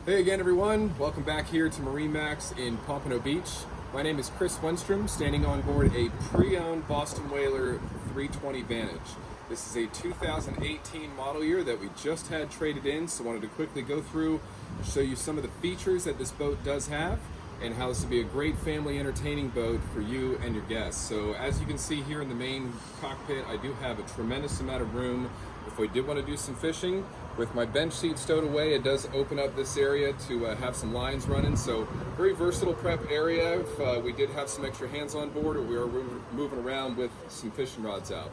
Hey again everyone, welcome back here to MarineMax in Pompano Beach. My name is Chris Wenstrom, standing on board a pre-owned Boston Whaler 320 Vantage. This is a 2018 model year that we just had traded in, so I wanted to quickly go through, show you some of the features that this boat does have, and how this would be a great family entertaining boat for you and your guests. So as you can see here in the main cockpit, I do have a tremendous amount of room. If we did want to do some fishing, with my bench seat stowed away, it does open up this area to have some lines running. So very versatile prep area if we did have some extra hands on board or we were moving around with some fishing rods out.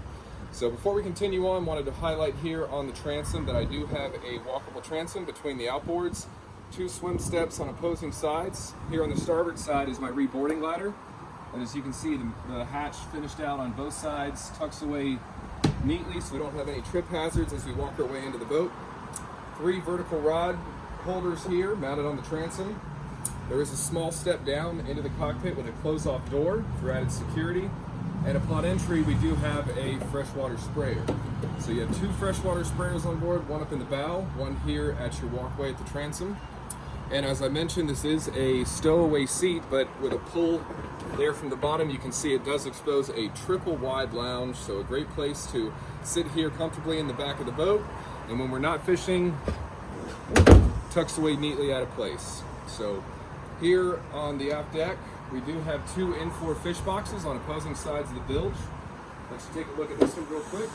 So before we continue on, wanted to highlight here on the transom that I do have a walkable transom between the outboards, 2 swim steps on opposing sides. Here on the starboard side is my reboarding ladder. And as you can see, the hatch finished out on both sides, tucks away neatly so we don't have any trip hazards as we walk our way into the boat. 3 vertical rod holders here mounted on the transom. There is a small step down into the cockpit with a close-off door for added security. And upon entry, we do have a freshwater sprayer. So you have 2 freshwater sprayers on board, one up in the bow, one here at your walkway at the transom. And as I mentioned, this is a stowaway seat, but with a pull there from the bottom, you can see it does expose a triple wide lounge, so a great place to sit here comfortably in the back of the boat. And when we're not fishing, tucks away neatly out of place. So here on the aft deck, we do have 2 in-floor fish boxes on opposing sides of the bilge. Let's take a look at this one real quick.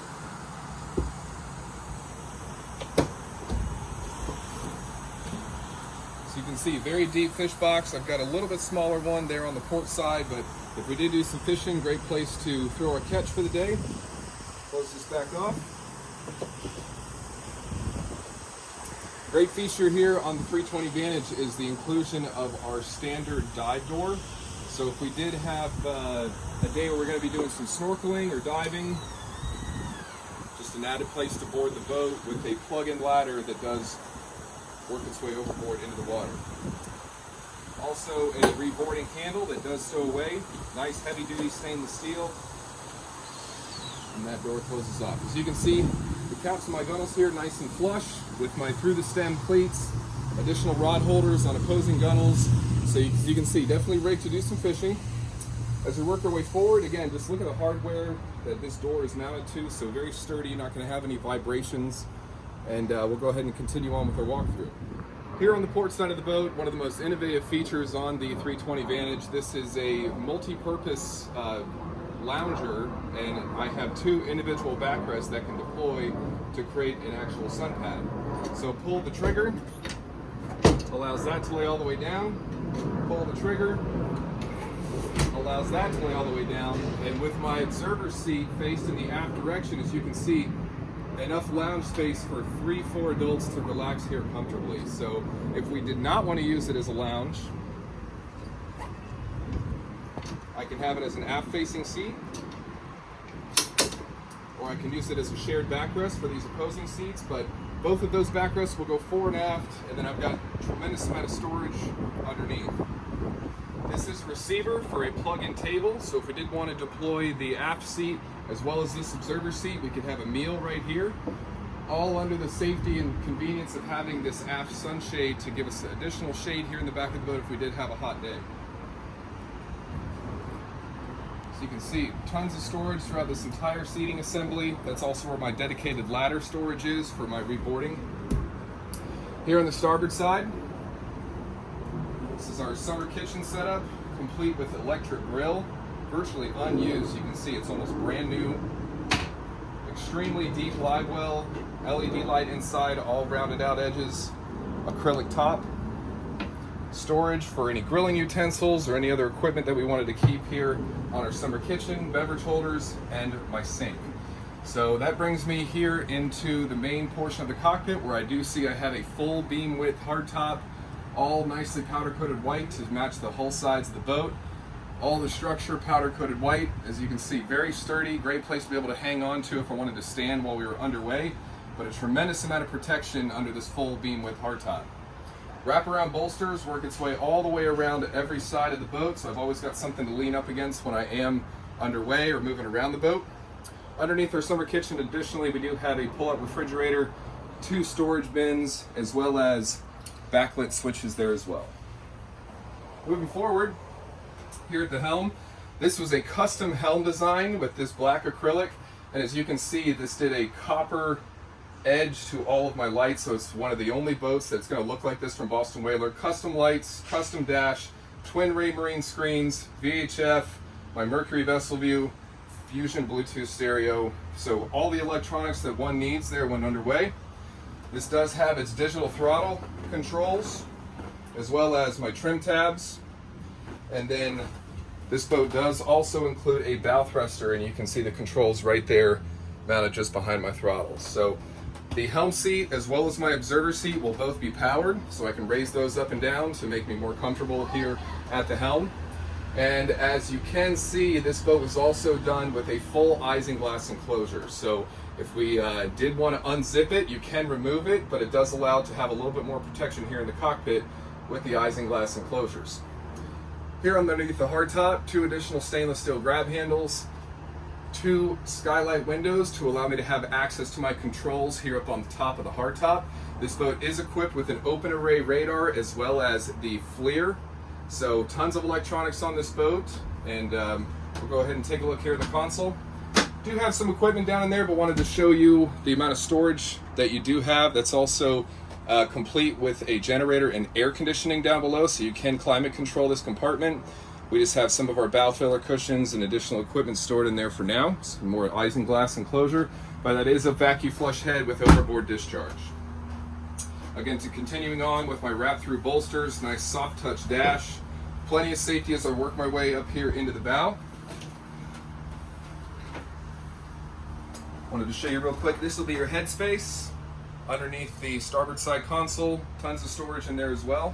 So you can see, very deep fish box. I've got a little bit smaller one there on the port side, but if we did do some fishing, great place to throw our catch for the day. Close this back off. Great feature here on the 320 Vantage is the inclusion of our standard dive door. So if we did have a day where we're going to be doing some snorkeling or diving, just an added place to board the boat with a plug-in ladder that does work its way overboard into the water. Also a reboarding handle that does stow away, nice heavy-duty stainless steel, and that door closes off. As you can see, the caps of my gunnels here nice and flush with my through-the-stem cleats, additional rod holders on opposing gunnels. So you can see, definitely rigged to do some fishing. As we work our way forward, again, just look at the hardware that this door is mounted to, so very sturdy, you're not going to have any vibrations. And we'll go ahead and continue on with our walkthrough. Here on the port side of the boat, one of the most innovative features on the 320 Vantage, this is a multi-purpose lounger, and I have 2 individual backrests that can deploy to create an actual sun pad. So pull the trigger, allows that to lay all the way down. Pull the trigger, allows that to lay all the way down. And with my observer seat faced in the aft direction, as you can see, enough lounge space for 3-4 adults to relax here comfortably. So if we did not want to use it as a lounge, I can have it as an aft-facing seat, or I can use it as a shared backrest for these opposing seats, but both of those backrests will go fore and aft, and then I've got a tremendous amount of storage underneath. This is a receiver for a plug-in table, so if we did want to deploy the aft seat as well as this observer seat, we could have a meal right here, all under the safety and convenience of having this aft sunshade to give us additional shade here in the back of the boat if we did have a hot day. So you can see tons of storage throughout this entire seating assembly. That's also where my dedicated ladder storage is for my reboarding. Here on the starboard side, this is our summer kitchen setup, complete with electric grill, virtually unused. You can see it's almost brand new. Extremely deep live well, LED light inside, all rounded out edges, acrylic top. Storage for any grilling utensils or any other equipment that we wanted to keep here on our summer kitchen, beverage holders, and my sink. So that brings me here into the main portion of the cockpit where I do see I have a full beam width hardtop, all nicely powder coated white to match the hull sides of the boat. All the structure powder coated white, as you can see, very sturdy, great place to be able to hang on to if I wanted to stand while we were underway, but a tremendous amount of protection under this full beam width hardtop. Wraparound bolsters work its way all the way around every side of the boat, so I've always got something to lean up against when I am underway or moving around the boat. Underneath our summer kitchen, additionally, we do have a pull-out refrigerator, 2 storage bins, as well as backlit switches there as well. Moving forward, here at the helm, this was a custom helm design with this black acrylic, and as you can see, this did a copper edge to all of my lights, so it's one of the only boats that's going to look like this from Boston Whaler. Custom lights, custom dash, twin ray marine screens, VHF, my Mercury vessel view, Fusion Bluetooth stereo, so all the electronics that one needs there when underway. This does have its digital throttle controls, as well as my trim tabs, and then this boat does also include a bow thruster, and you can see the controls right there mounted just behind my throttles. So the helm seat as well as my observer seat will both be powered, so I can raise those up and down to make me more comfortable here at the helm. And as you can see, this boat was also done with a full isinglass enclosure. So if we did want to unzip it, you can remove it, but it does allow to have a little bit more protection here in the cockpit with the isinglass enclosures. Here underneath the hardtop, 2 additional stainless steel grab handles, 2 skylight windows to allow me to have access to my controls here up on the top of the hardtop. This boat is equipped with an open array radar as well as the FLIR. So tons of electronics on this boat, and we'll go ahead and take a look here at the console. Do have some equipment down in there, but wanted to show you the amount of storage that you do have. That's also complete with a generator and air conditioning down below, so you can climate control this compartment. We just have some of our bow filler cushions and additional equipment stored in there for now. Some more isinglass enclosure, but that is a vacuum flush head with overboard discharge. Again, continuing on with my wrap-through bolsters, nice soft touch dash, plenty of safety as I work my way up here into the bow. Wanted to show you real quick, this will be your headspace underneath the starboard side console. Tons of storage in there as well.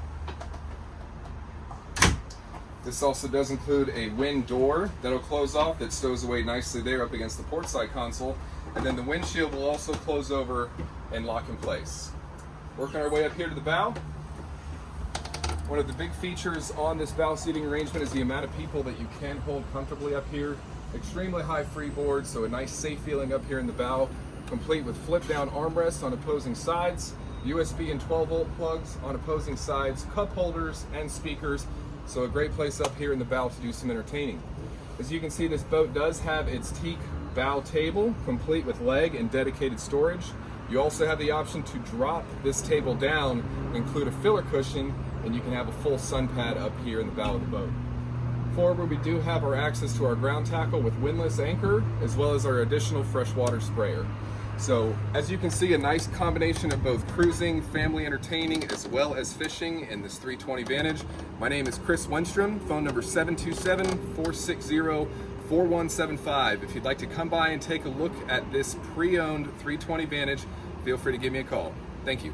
This also does include a wind door that'll close off that stows away nicely there up against the port side console. And then the windshield will also close over and lock in place. Working our way up here to the bow. One of the big features on this bow seating arrangement is the amount of people that you can hold comfortably up here. Extremely high freeboard, so a nice safe feeling up here in the bow, complete with flip down armrests on opposing sides, USB and 12-volt plugs on opposing sides, cup holders and speakers, so a great place up here in the bow to do some entertaining. As you can see, this boat does have its teak bow table, complete with leg and dedicated storage. You also have the option to drop this table down, include a filler cushion, and you can have a full sun pad up here in the bow of the boat. Forward, we do have our access to our ground tackle with windlass anchor, as well as our additional freshwater sprayer. So, as you can see, a nice combination of both cruising, family entertaining, as well as fishing in this 320 Vantage. My name is Chris Wenstrom, phone number 727-460-4175. If you'd like to come by and take a look at this pre-owned 320 Vantage, feel free to give me a call. Thank you.